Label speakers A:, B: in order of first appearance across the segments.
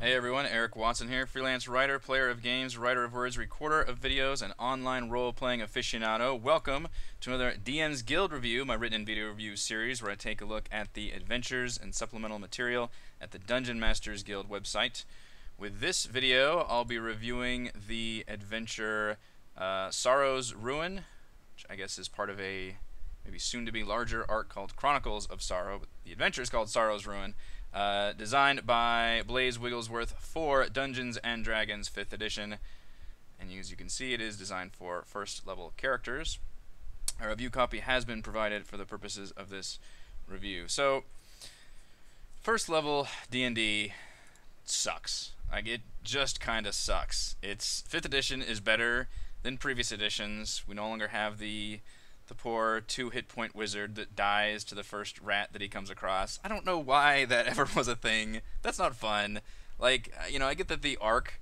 A: Hey everyone, Eric Watson here, freelance writer, player of games, writer of words, recorder of videos, and online role-playing aficionado. Welcome to another DM's Guild review, my written and video review series where I take a look at the adventures and supplemental material at the Dungeon Masters Guild website. With this video, I'll be reviewing the adventure Sorrow's Ruin, which I guess is part of a maybe soon-to-be larger arc called Chronicles of Sorrow, but the adventure is called Sorrow's Ruin. Designed by Blaise Wigglesworth for Dungeons & Dragons 5th edition. And as you can see, it is designed for first level characters. A review copy has been provided for the purposes of this review. So, first level D&D sucks. Like, it just kind of sucks. 5th edition is better than previous editions. We no longer have the poor 2-hit point wizard that dies to the first rat that he comes across. I don't know why that ever was a thing. That's not fun. Like, I get that the arc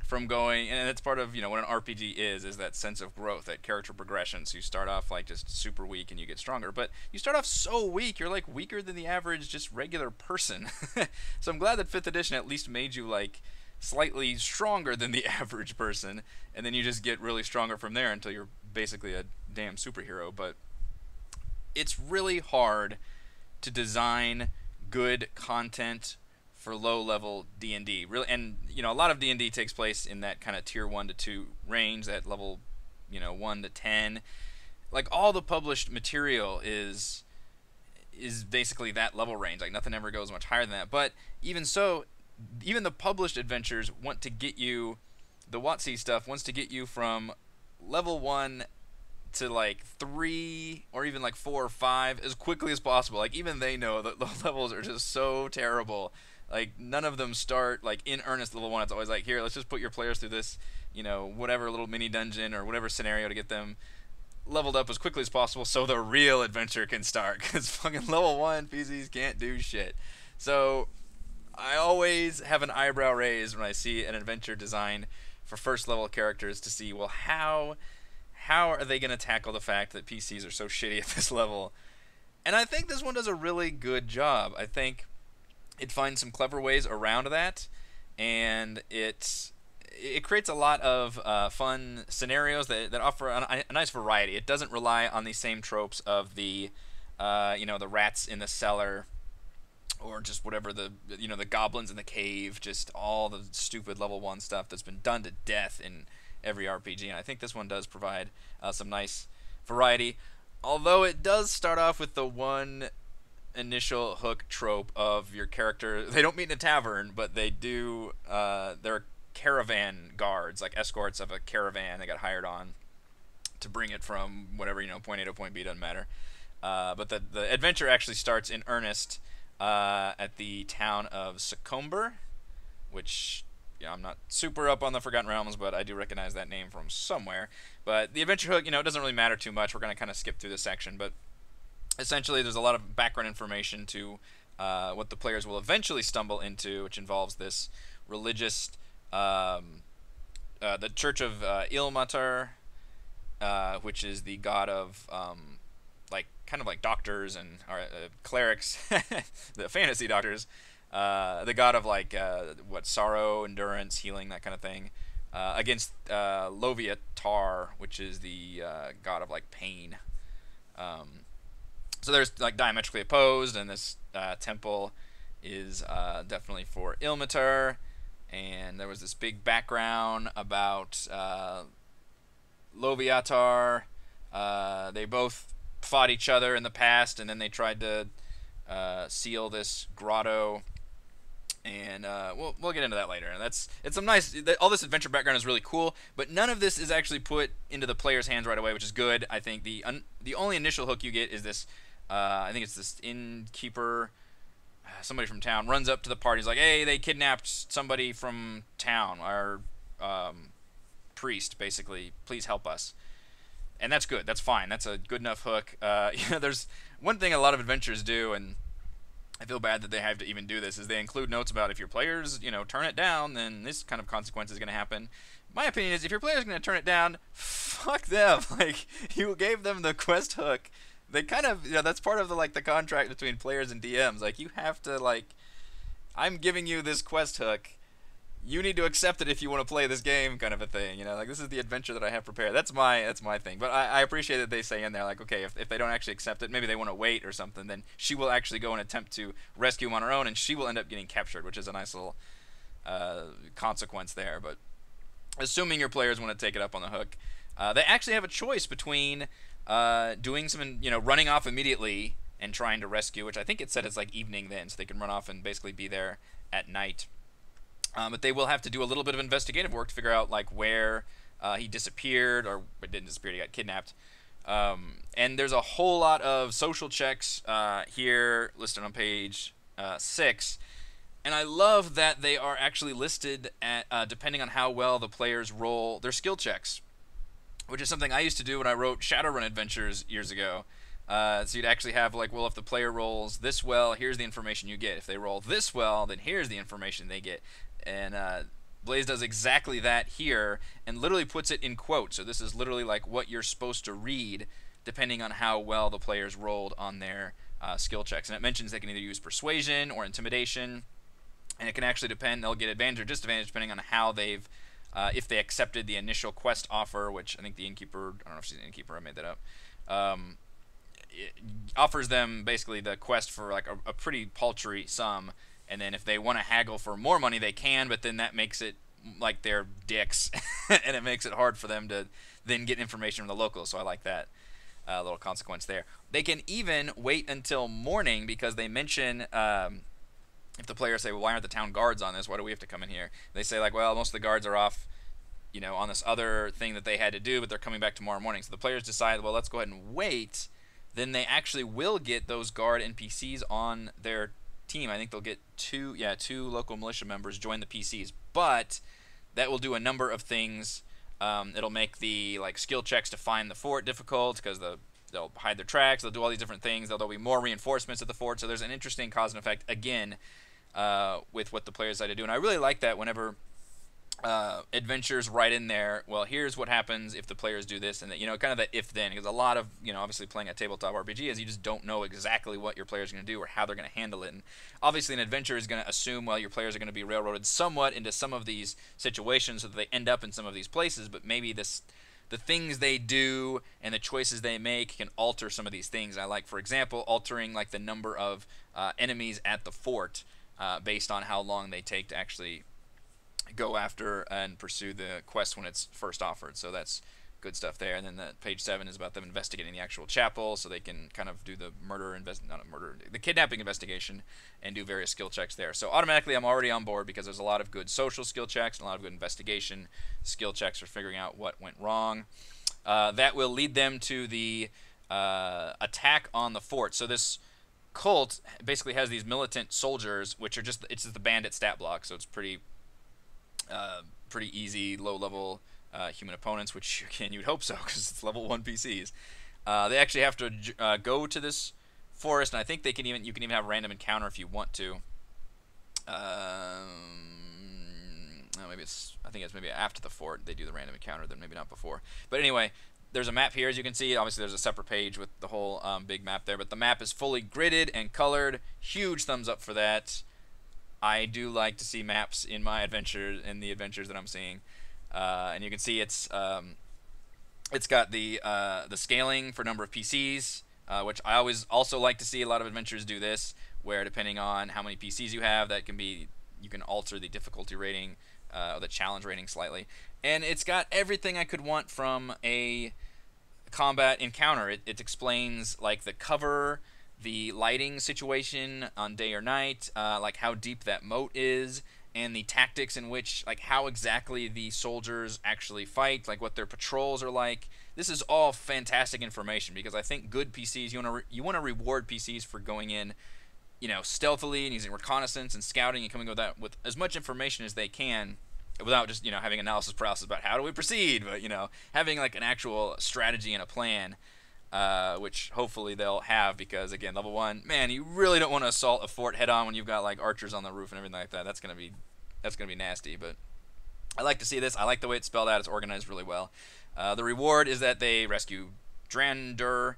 A: from going, and it's part of, what an RPG is that sense of growth, that character progression. So you start off like just super weak and you get stronger, but you start off so weak, you're like weaker than the average just regular person. So I'm glad that 5th edition at least made you like slightly stronger than the average person, and then you just get really stronger from there until you're basically a damn superhero. But it's really hard to design good content for low-level D&D. Really, and a lot of D&D takes place in that kind of tier 1 to 2 range, that level 1 to 10. Like, all the published material is basically that level range. Like, nothing ever goes much higher than that. But even so, even the published adventures want to get you, the WotC stuff wants to get you from level 1 to like 3 or even like 4 or 5 as quickly as possible. Like, even they know that the levels are just so terrible. Like, none of them start like in earnest level 1. It's always like, here, let's just put your players through this, whatever little mini dungeon or whatever scenario to get them leveled up as quickly as possible so the real adventure can start, because fucking level 1 PCs can't do shit. So I always have an eyebrow raised when I see an adventure designed for first level characters to see, well, how are they going to tackle the fact that PCs are so shitty at this level? And I think this one does a really good job. I think it finds some clever ways around that, and it creates a lot of fun scenarios that offer a nice variety. It doesn't rely on the same tropes of the the rats in the cellar, or just whatever, the goblins in the cave, just all the stupid level 1 stuff that's been done to death in every RPG. And I think this one does provide some nice variety, although it does start off with the one initial hook trope of your character. They don't meet in a tavern, but they do. They're caravan guards, like escorts of a caravan they got hired on to bring it from whatever, point A to point B, doesn't matter. But the adventure actually starts in earnest at the town of Succumber, which, I'm not super up on the Forgotten Realms, but I do recognize that name from somewhere. But the adventure hook, it doesn't really matter too much. We're going to kind of skip through this section, but essentially there's a lot of background information to what the players will eventually stumble into, which involves this religious, the Church of Ilmatar, which is the god of kind of like doctors and clerics, the fantasy doctors, the god of like sorrow, endurance, healing, that kind of thing, against Loviatar, which is the god of like pain. So there's like diametrically opposed, and this temple is definitely for Ilmatar. And there was this big background about Loviatar. They both fought each other in the past, and then they tried to seal this grotto, and we'll get into that later. And it's some nice, all this adventure background is really cool, but none of this is actually put into the player's hands right away, which is good. I think the only initial hook you get is this, I think it's this innkeeper, somebody from town runs up to the party. He's like, hey, they kidnapped somebody from town, our priest, basically, please help us. And that's good. That's fine. That's a good enough hook. There's one thing a lot of adventurers do, and I feel bad that they have to even do this, is they include notes about if your players, turn it down, then this kind of consequence is going to happen. My opinion is, if your player's going to turn it down, fuck them. Like, you gave them the quest hook. They kind of, that's part of the contract between players and DMs. Like, you have to, I'm giving you this quest hook. you need to accept it if you want to play this game, kind of a thing. You know, like this is the adventure that I have prepared. That's my thing. But I appreciate that they say in there like, okay, if they don't actually accept it, maybe they want to wait or something. Then she will actually go and attempt to rescue him on her own, and she will end up getting captured, which is a nice little consequence there. But assuming your players want to take it up on the hook, they actually have a choice between doing some, running off immediately and trying to rescue, which I think it said it's like evening then, so they can run off and basically be there at night. But they will have to do a little bit of investigative work to figure out like where he disappeared, or didn't disappear, he got kidnapped. And there's a whole lot of social checks here listed on page 6. And I love that they are actually listed at depending on how well the players roll their skill checks, which is something I used to do when I wrote Shadowrun Adventures years ago. So you'd actually have like, well, if the player rolls this well, here's the information you get. If they roll this well, then here's the information they get. And Blaise does exactly that here, and literally puts it in quotes. So this is literally like what you're supposed to read, depending on how well the players rolled on their skill checks. And it mentions they can either use persuasion or intimidation, and it can actually depend. They'll get advantage or disadvantage depending on how they've, if they accepted the initial quest offer, which I think the innkeeper, I don't know if she's an innkeeper, I made that up. It offers them basically the quest for like a pretty paltry sum, and then if they want to haggle for more money they can, but then that makes it like they're dicks and it makes it hard for them to then get information from the locals. So I like that little consequence there. They can even wait until morning, because they mention if the players say, well, why aren't the town guards on this, why do we have to come in here, they say like, well, most of the guards are off on this other thing that they had to do, but they're coming back tomorrow morning. So the players decide, well, let's go ahead and wait. Then they actually will get those guard NPCs on their team. I think they'll get two local militia members join the PCs, but that will do a number of things. It'll make the like skill checks to find the fort difficult, because they'll hide their tracks. They'll do all these different things. There'll be more reinforcements at the fort. So there's an interesting cause and effect again with what the players decide to do, and I really like that whenever adventures right in there. Well, here's what happens if the players do this, and that, kind of that if then, because a lot of obviously playing a tabletop RPG is you just don't know exactly what your players are going to do or how they're going to handle it. And obviously an adventure is going to assume, well, your players are going to be railroaded somewhat into some of these situations so that they end up in some of these places, but maybe the things they do and the choices they make can alter some of these things. I like, for example, altering like the number of enemies at the fort based on how long they take to actually go after and pursue the quest when it's first offered. So that's good stuff there. And then page 7 is about them investigating the actual chapel, so they can kind of do the the kidnapping investigation and do various skill checks there. So automatically I'm already on board, because there's a lot of good social skill checks and a lot of good investigation skill checks for figuring out what went wrong. That will lead them to the attack on the fort. So this cult basically has these militant soldiers, which are just the bandit stat block, so it's pretty easy, low-level human opponents, which again you'd hope so, because it's level 1 PCs. They actually have to go to this forest, and I think you can even have a random encounter if you want to. I think it's maybe after the fort they do the random encounter, then maybe not before. But anyway, there's a map here, as you can see. Obviously there's a separate page with the whole big map there, but the map is fully gridded and colored. Huge thumbs up for that. I do like to see maps in my adventures, in the adventures that I'm seeing, and you can see it's got the scaling for number of PCs, which I always also like to see. A lot of adventures do this, where depending on how many PCs you have, you can alter the difficulty rating, or the challenge rating slightly. And it's got everything I could want from a combat encounter. It explains like the cover, the lighting situation on day or night, like how deep that moat is, and the tactics in which, like how exactly the soldiers actually fight, like what their patrols are like. This is all fantastic information, because I think good PCs, you want to reward PCs for going in, stealthily and using reconnaissance and scouting and coming with as much information as they can, without just having analysis paralysis about how do we proceed, but having like an actual strategy and a plan. Which hopefully they'll have, because again, level 1, man, you really don't want to assault a fort head on when you've got like archers on the roof and everything like that. That's gonna be nasty. But I like to see this. I like the way it's spelled out. It's organized really well. The reward is that they rescue Drander,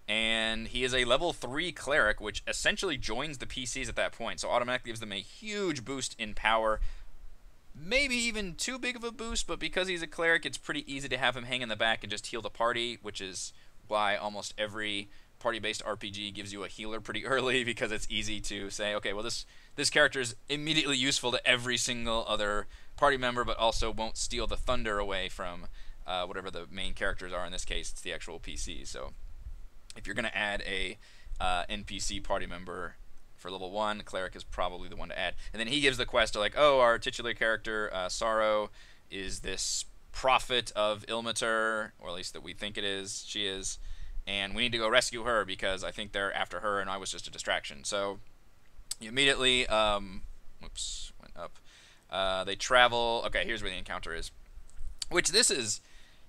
A: and he is a level 3 cleric, which essentially joins the PCs at that point. So automatically gives them a huge boost in power. maybe even too big of a boost, but because he's a cleric, it's pretty easy to have him hang in the back and just heal the party, which is why almost every party-based RPG gives you a healer pretty early, because it's easy to say, okay, well, this character is immediately useful to every single other party member, but also won't steal the thunder away from whatever the main characters are. In this case, it's the actual PC. So if you're going to add a NPC party member for level 1, cleric is probably the one to add. And then he gives the quest to, like, oh, our titular character, Sorrow, is this prophet of Ilmater, or at least that we think it is, she is, and we need to go rescue her because I think they're after her and I was just a distraction. So you immediately, whoops, went up. They travel, okay, here's where the encounter is, which this is,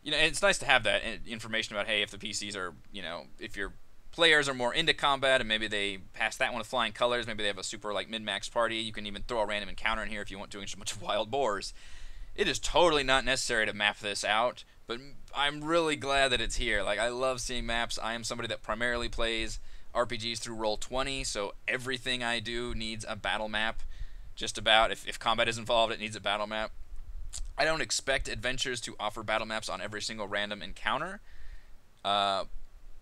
A: you know, it's nice to have that information about, hey, if the PCs are, you know, if your players are more into combat and maybe they pass that one with flying colors, maybe they have a super, like, min-max party, you can even throw a random encounter in here if you want doing so much wild boars. It is totally not necessary to map this out, but I'm really glad that it's here. Like, I love seeing maps. I am somebody that primarily plays RPGs through Roll20, so everything I do needs a battle map. Just about. If combat is involved, it needs a battle map. I don't expect adventures to offer battle maps on every single random encounter, but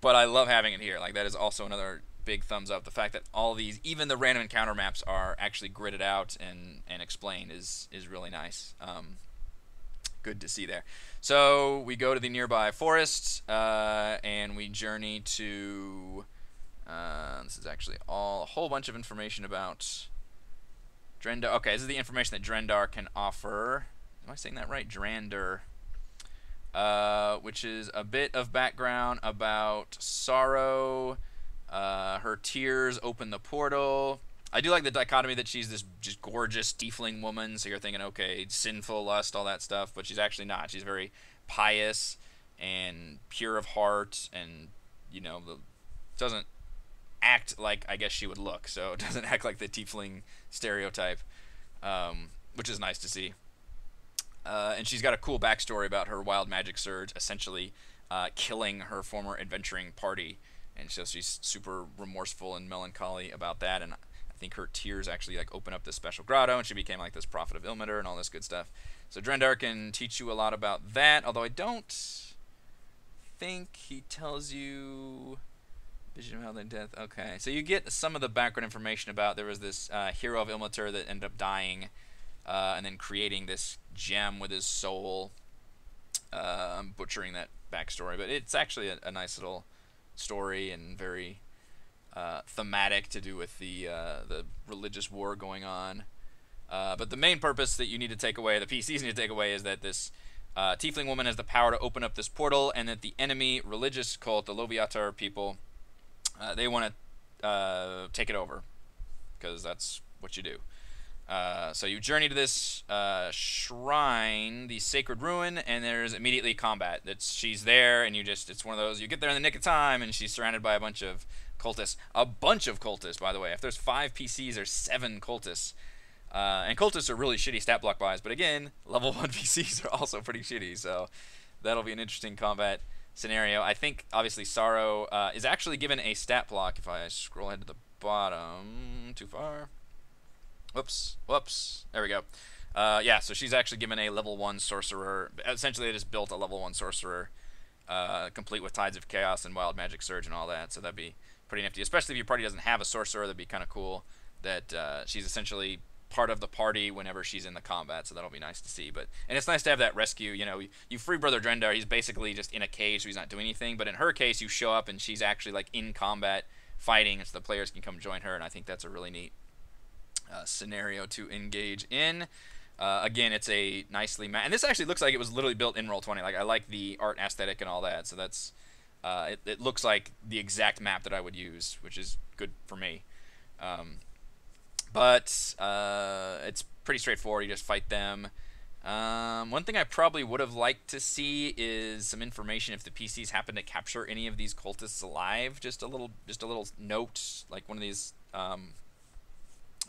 A: I love having it here. Like, that is also another big thumbs up. The fact that all these, even the random encounter maps, are actually gridded out and explained is really nice. Good to see there. So we go to the nearby forest, and we journey to, this is actually a whole bunch of information about Drendar. Okay, this is the information that Drendar can offer. Am I saying that right? Drander. Which is a bit of background about Sorrow. Her tears open the portal. I do like the dichotomy that she's this just gorgeous tiefling woman, so you're thinking, okay, sinful lust, all that stuff, but she's actually not. She's very pious and pure of heart, and, you know, doesn't act like, I guess, she would look, so it doesn't act like the tiefling stereotype, which is nice to see. And she's got a cool backstory about her wild magic surge essentially killing her former adventuring party, and so she's super remorseful and melancholy about that, and I think her tears actually, like, open up this special grotto, and she became, like, this prophet of Ilmater and all this good stuff. So Drendar can teach you a lot about that, although I don't think he tells you vision of hell and death. Okay, so you get some of the background information about there was this hero of Ilmater that ended up dying, and then creating this gem with his soul. I'm butchering that backstory, but it's actually a nice little story and very thematic to do with the religious war going on. But the main purpose that you need to take away, the PCs need to take away, is that this tiefling woman has the power to open up this portal, and that the enemy religious cult, the Loviatar people, they want to take it over, because that's what you do. So you journey to this shrine, the sacred ruin, and there's immediately combat. She's there, and it's one of those, you get there in the nick of time, and she's surrounded by a bunch of cultists. A bunch of cultists, by the way. If there's 5 PCs, there's 7 cultists. And cultists are really shitty stat block buys, but again, level 1 PCs are also pretty shitty, so that'll be an interesting combat scenario. I think, obviously, Sorrow is actually given a stat block. If I scroll ahead to the bottom, too far. Whoops. There we go. Yeah, so she's actually given a level 1 sorcerer. Essentially, they just built a level 1 sorcerer, complete with Tides of Chaos and Wild Magic Surge and all that, so that'd be pretty nifty. Especially if your party doesn't have a sorcerer, that'd be kind of cool that she's essentially part of the party whenever she's in the combat, so that'll be nice to see. And it's nice to have that rescue. You know, you free Brother Drendar, he's basically just in a cage, so he's not doing anything, but in her case, you show up and she's actually, like, in combat fighting, so the players can come join her, and I think that's a really neat scenario to engage in. Again, it's a nicely and this actually looks like it was literally built in Roll20. Like, I like the art aesthetic and all that, so that's it looks like the exact map that I would use, which is good for me. But it's pretty straightforward. You just fight them. One thing I probably would have liked to see is some information if the PCs happen to capture any of these cultists alive. Just a little note, like one of these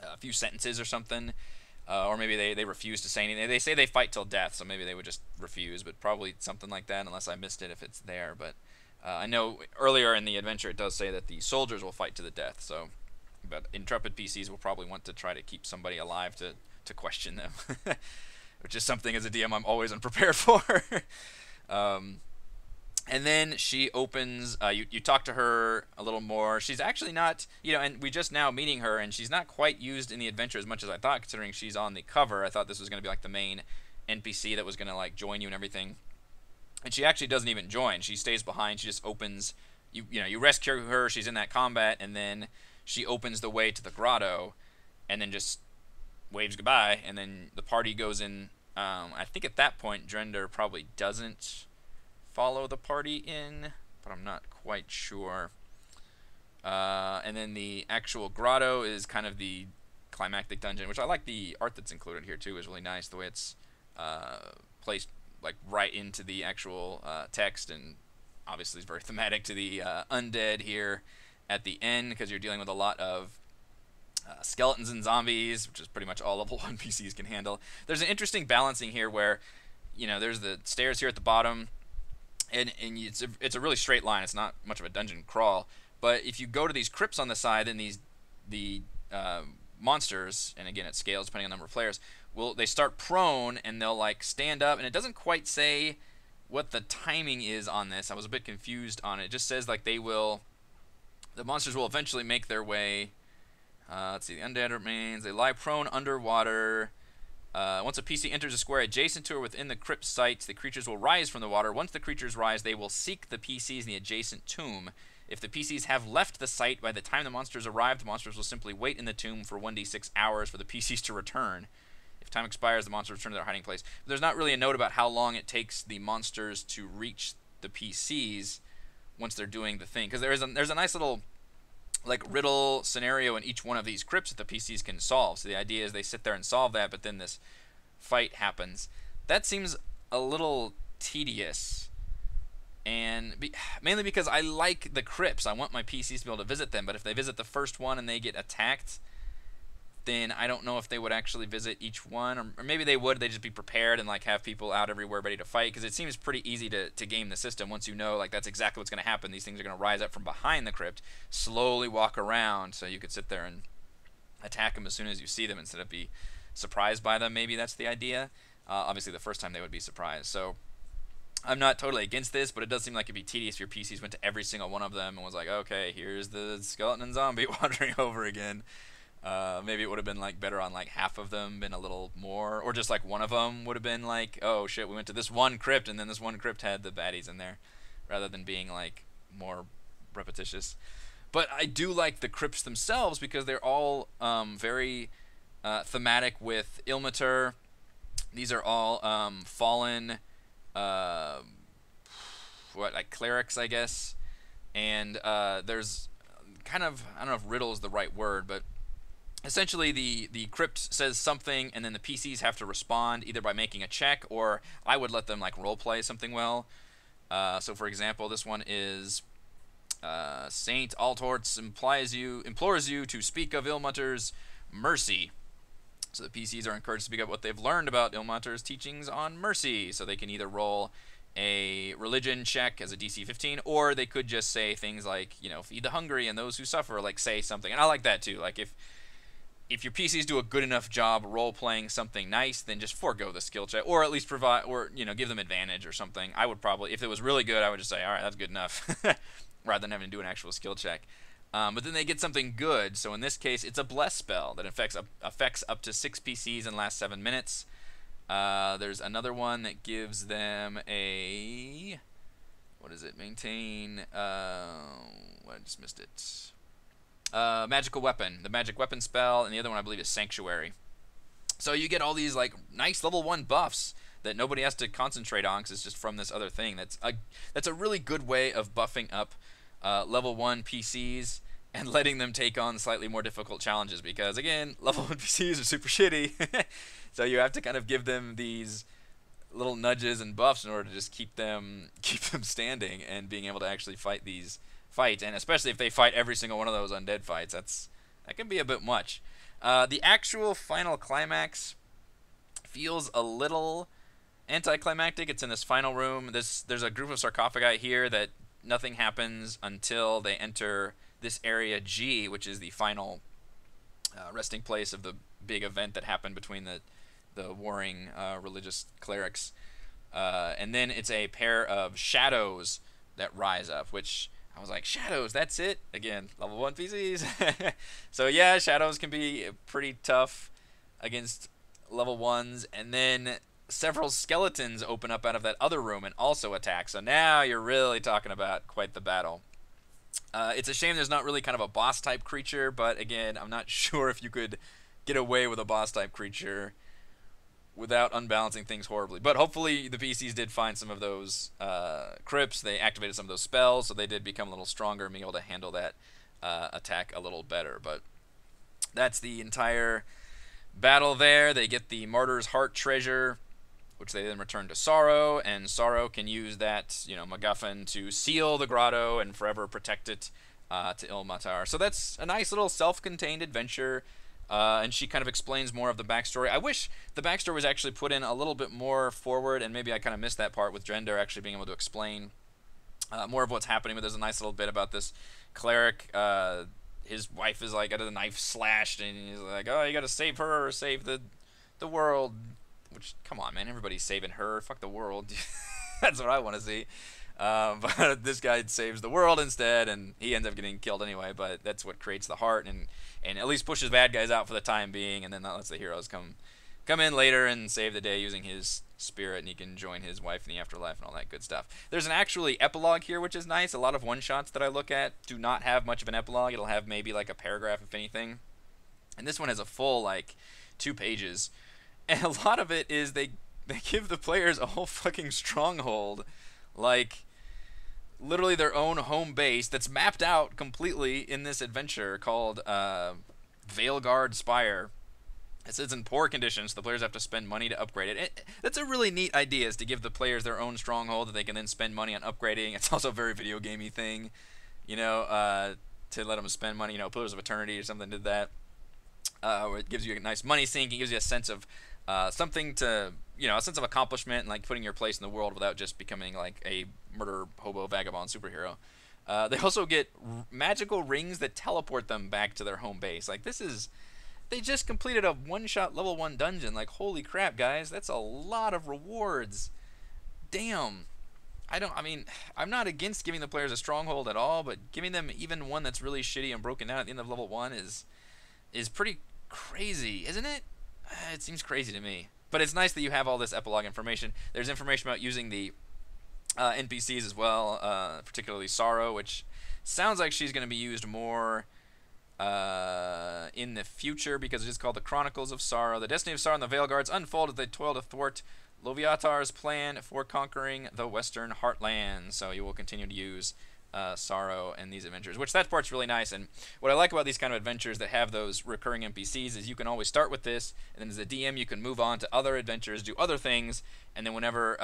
A: a few sentences or something, or maybe they refuse to say anything. They say they fight till death, so maybe they would just refuse, but probably something like that, unless I missed it if it's there. But I know earlier in the adventure it does say that the soldiers will fight to the death, so but intrepid PCs will probably want to try to keep somebody alive to question them. which is something as a DM I'm always unprepared for. um, and then she opens. You talk to her a little more. She's actually not, and we just now meeting her, and she's not quite used in the adventure as much as I thought, considering she's on the cover. I thought this was going to be like the main NPC that was going to like join you and everything. And she actually doesn't even join. She stays behind. She just opens. You rescue her. She's in that combat, and then she opens the way to the grotto, and then just waves goodbye. And then the party goes in. I think at that point, Drender probably doesn't follow the party in, but I'm not quite sure. And then the actual grotto is kind of the climactic dungeon, which I like. The art that's included here too is really nice. The way it's placed like right into the actual text, and obviously it's very thematic to the undead here at the end, because you're dealing with a lot of skeletons and zombies, which is pretty much all level 1 PCs can handle. There's an interesting balancing here where, there's the stairs here at the bottom, and it's a really straight line. It's not much of a dungeon crawl, but if you go to these crypts on the side, then the monsters, and again it scales depending on the number of players, they start prone and they'll like stand up, and it doesn't quite say what the timing is on this. I was a bit confused on it. It just says like the monsters will eventually make their way. Let's see, the undead remains. They lie prone underwater. Once a PC enters a square adjacent to or within the crypt site, the creatures will rise from the water. Once the creatures rise, they will seek the PCs in the adjacent tomb. If the PCs have left the site by the time the monsters arrive, the monsters will simply wait in the tomb for 1d6 hours for the PCs to return. If time expires, the monsters return to their hiding place. But there's not really a note about how long it takes the monsters to reach the PCs once they're doing the thing. Because there's a nice little like riddle scenario in each one of these crypts that the PCs can solve. So the idea is they sit there and solve that, but then this fight happens. That seems a little tedious, and mainly because I like the crypts. I want my PCs to be able to visit them, but if they visit the first one and they get attacked, then I don't know if they would actually visit each one, or maybe they would. They'd just be prepared and like have people out everywhere ready to fight, because it seems pretty easy to game the system once you know like that's exactly what's going to happen. These things are going to rise up from behind the crypt, slowly walk around, so you could sit there and attack them as soon as you see them instead of be surprised by them. Maybe that's the idea. Obviously the first time they would be surprised. So I'm not totally against this, but it does seem like it'd be tedious if your PCs went to every single one of them and was like, okay, here's the skeleton and zombie wandering over again. Maybe it would have been like better on like half of them, been a little more, or just like one of them would have been like, oh shit, we went to this one crypt and then this one crypt had the baddies in there, rather than being like more repetitious. But I do like the crypts themselves because they're all very thematic with Ilmater. These are all fallen like clerics, I guess, and there's kind of, I don't know if riddle is the right word, but essentially the crypt says something and then the PCs have to respond either by making a check, or I would let them like roleplay something well. So for example, this one is Saint Altorts implores you to speak of Ilmater's mercy. So the PCs are encouraged to speak up what they've learned about Ilmater's teachings on mercy. So they can either roll a religion check as a DC 15, or they could just say things like, feed the hungry and those who suffer, like say something. And I like that too. Like if your PCs do a good enough job role-playing something nice, then just forego the skill check, or at least provide, or give them advantage or something. I would probably, if it was really good, I would just say, all right, that's good enough, rather than having to do an actual skill check. But then they get something good. So in this case, it's a bless spell that affects up to 6 PCs and lasts 7 minutes. There's another one that gives them a, what is it? Maintain. I just missed it. Magical weapon, the magic weapon spell, and the other one I believe is sanctuary. So you get all these like nice level 1 buffs that nobody has to concentrate on because it's just from this other thing. That's a really good way of buffing up level 1 PCs and letting them take on slightly more difficult challenges, because again, level 1 PCs are super shitty. So you have to kind of give them these little nudges and buffs in order to just keep them standing and being able to actually fight these fights. And especially if they fight every single one of those undead fights, that can be a bit much. The actual final climax feels a little anticlimactic. It's in this final room. There's a group of sarcophagi here that nothing happens until they enter this area G, which is the final resting place of the big event that happened between the the warring religious clerics. And then it's a pair of shadows that rise up, which I was like, shadows, that's it? Again, level 1 PCs. So yeah, shadows can be pretty tough against level 1s, and then several skeletons open up out of that other room and also attack. So now you're really talking about quite the battle. It's a shame there's not really kind of a boss type creature, but again, I'm not sure if you could get away with a boss type creature without unbalancing things horribly. But hopefully the PCs did find some of those crypts. They activated some of those spells, so they did become a little stronger and being able to handle that attack a little better. But that's the entire battle there. They get the Martyr's Heart treasure, which they then return to Sorrow, and Sorrow can use that, MacGuffin to seal the grotto and forever protect it to Ilmatar. So that's a nice little self-contained adventure. And she kind of explains more of the backstory. I wish the backstory was actually put in a little bit more forward, and maybe I kind of missed that part with Drendar actually being able to explain more of what's happening. But there's a nice little bit about this cleric. His wife is like got a knife slashed, and he's like, "Oh, you got to save her or save the world." Which, come on, man, everybody's saving her. Fuck the world. That's what I want to see. But this guy saves the world instead, and he ends up getting killed anyway. But that's what creates the heart, and at least pushes bad guys out for the time being, and then that lets the heroes come in later and save the day using his spirit, and he can join his wife in the afterlife and all that good stuff. There's an actually epilogue here, which is nice. A lot of one-shots that I look at do not have much of an epilogue. It'll have maybe like a paragraph, if anything. And this one has a full, like, 2 pages. And a lot of it is they give the players a whole fucking stronghold. Like, literally their own home base that's mapped out completely in this adventure called Veilguard Spire. It says in poor condition, so the players have to spend money to upgrade it. That's a really neat idea, is to give the players their own stronghold that they can then spend money on upgrading. It's also a very video gamey thing, to let them spend money. Pillars of Eternity or something did that. Where it gives you a nice money sink. It gives you a sense of something to, a sense of accomplishment and like putting your place in the world without just becoming like a murder, hobo, vagabond superhero. They also get magical rings that teleport them back to their home base. Like, they just completed a one-shot level 1 dungeon. Like, holy crap, guys, that's a lot of rewards. Damn. I'm not against giving the players a stronghold at all, but giving them even one that's really shitty and broken down at the end of level 1 is pretty crazy, isn't it? It seems crazy to me. But it's nice that you have all this epilogue information. There's information about using the NPCs as well, particularly Sorrow, which sounds like she's going to be used more in the future, because it is called the Chronicles of Sorrow. The destiny of Sorrow and the Veilguards unfold as they toil to thwart Loviatar's plan for conquering the Western Heartland. So you will continue to use Sorrow in these adventures, which that part's really nice. And what I like about these kind of adventures that have those recurring NPCs is you can always start with this, and then as a DM you can move on to other adventures, do other things, and then whenever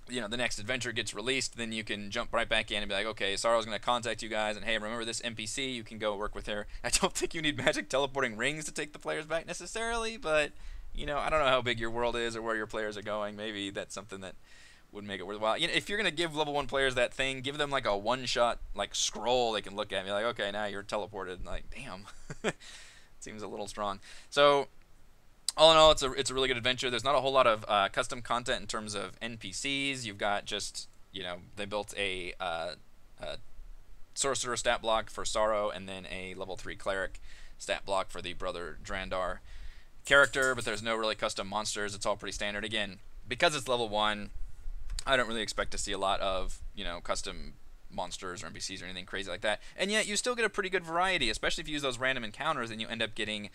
A: the next adventure gets released, then you can jump right back in and be like, okay, Sorrow's going to contact you guys, and hey, remember this NPC, you can go work with her. I don't think you need magic teleporting rings to take the players back necessarily, but I don't know how big your world is or where your players are going. Maybe that's something that would make it worthwhile. If you're going to give level 1 players that thing, give them like a one-shot like scroll they can look at and be like, okay, now you're teleported. Like, damn. Seems a little strong. So all in all, it's a really good adventure. There's not a whole lot of custom content in terms of NPCs. You've got just, they built a sorcerer stat block for Sorrow, and then a level 3 cleric stat block for the brother Drendar character, but there's no really custom monsters. It's all pretty standard. Again, because it's level 1, I don't really expect to see a lot of, custom monsters or NPCs or anything crazy like that. And yet you still get a pretty good variety, especially if you use those random encounters, and you end up getting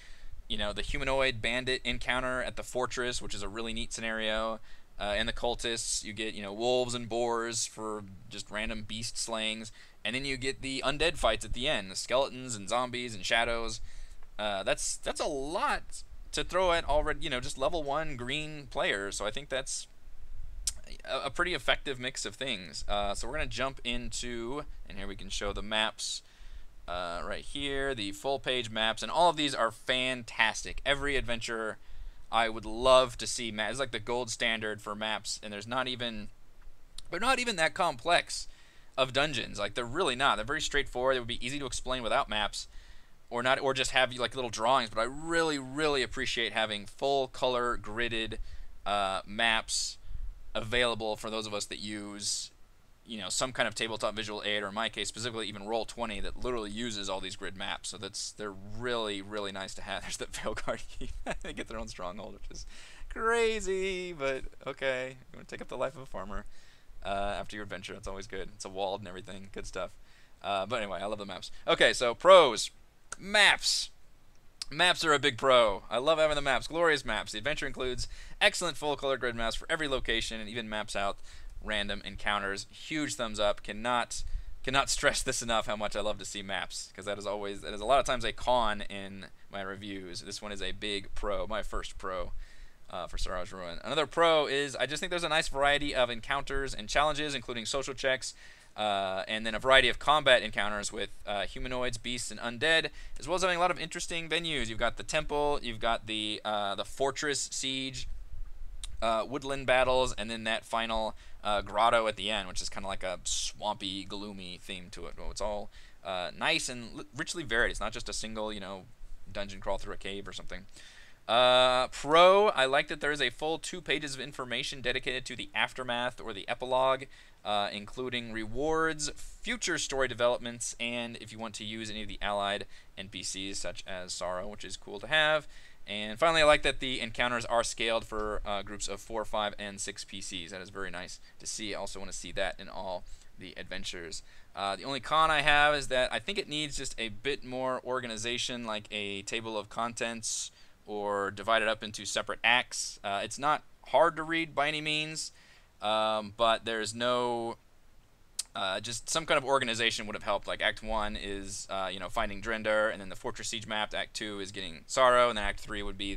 A: the humanoid bandit encounter at the fortress, which is a really neat scenario. And the cultists, you get, wolves and boars for just random beast slayings. And then you get the undead fights at the end, the skeletons and zombies and shadows. That's a lot to throw at already, just level 1 green players. So I think that's a pretty effective mix of things. So we're going to jump into, and here we can show the maps. Right here, the full page maps, and all of these are fantastic. Every adventure I would love to see maps. It's like the gold standard for maps, and they're not even that complex of dungeons. Like, they're really not. They're very straightforward. They would be easy to explain without maps. or just have like little drawings, but I really appreciate having full color gridded maps available for those of us that use some kind of tabletop visual aid, or in my case specifically even Roll20 that literally uses all these grid maps. So they're really nice to have. There's that fail card. They get their own stronghold, which is crazy, but okay. You want to take up the life of a farmer after your adventure. It's always good. It's a walled and everything. Good stuff. But anyway, I love the maps. Okay, so pros. Maps. Maps are a big pro. I love having the maps. Glorious maps. The adventure includes excellent full color grid maps for every location and even maps out random encounters. Huge thumbs up. Cannot stress this enough how much I love to see maps, because that is a lot of times a con in my reviews. This one is a big pro. My first pro for Sorrow's Ruin. Another pro is I just think there's a nice variety of encounters and challenges, including social checks, and then a variety of combat encounters with humanoids, beasts, and undead, as well as having a lot of interesting venues. You've got the temple, you've got the fortress siege, woodland battles, and then that final grotto at the end, which is kind of like a swampy, gloomy theme to it. Well, it's all nice and richly varied. It's not just a single, dungeon crawl through a cave or something. Pro, I like that there is a full 2 pages of information dedicated to the aftermath or the epilogue, including rewards, future story developments, and if you want to use any of the allied NPCs such as Sorrow, which is cool to have. And finally, I like that the encounters are scaled for groups of 4, 5, and 6 PCs. That is very nice to see. I also want to see that in all the adventures. The only con I have is that I think it needs just a bit more organization, like a table of contents, or divide it up into separate acts. It's not hard to read by any means, but there's no just some kind of organization would have helped. Like Act 1 is finding Drendar, and then the Fortress Siege map. Act 2 is getting Sorrow, and then Act 3 would be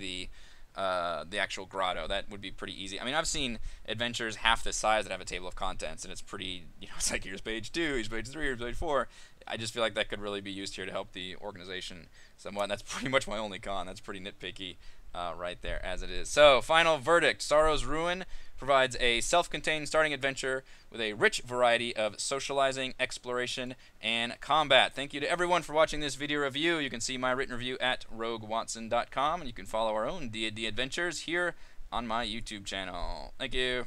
A: the actual grotto. That would be pretty easy. I mean, I've seen adventures half this size that have a table of contents, and it's pretty, it's like here's page 2, here's page 3, here's page 4. I just feel like that could really be used here to help the organization somewhat. And that's pretty much my only con. That's pretty nitpicky right there as it is. So, final verdict. Sorrow's Ruin provides a self-contained starting adventure with a rich variety of socializing, exploration, and combat. Thank you to everyone for watching this video review. You can see my written review at roguewatson.com, and you can follow our own D&D adventures here on my YouTube channel. Thank you.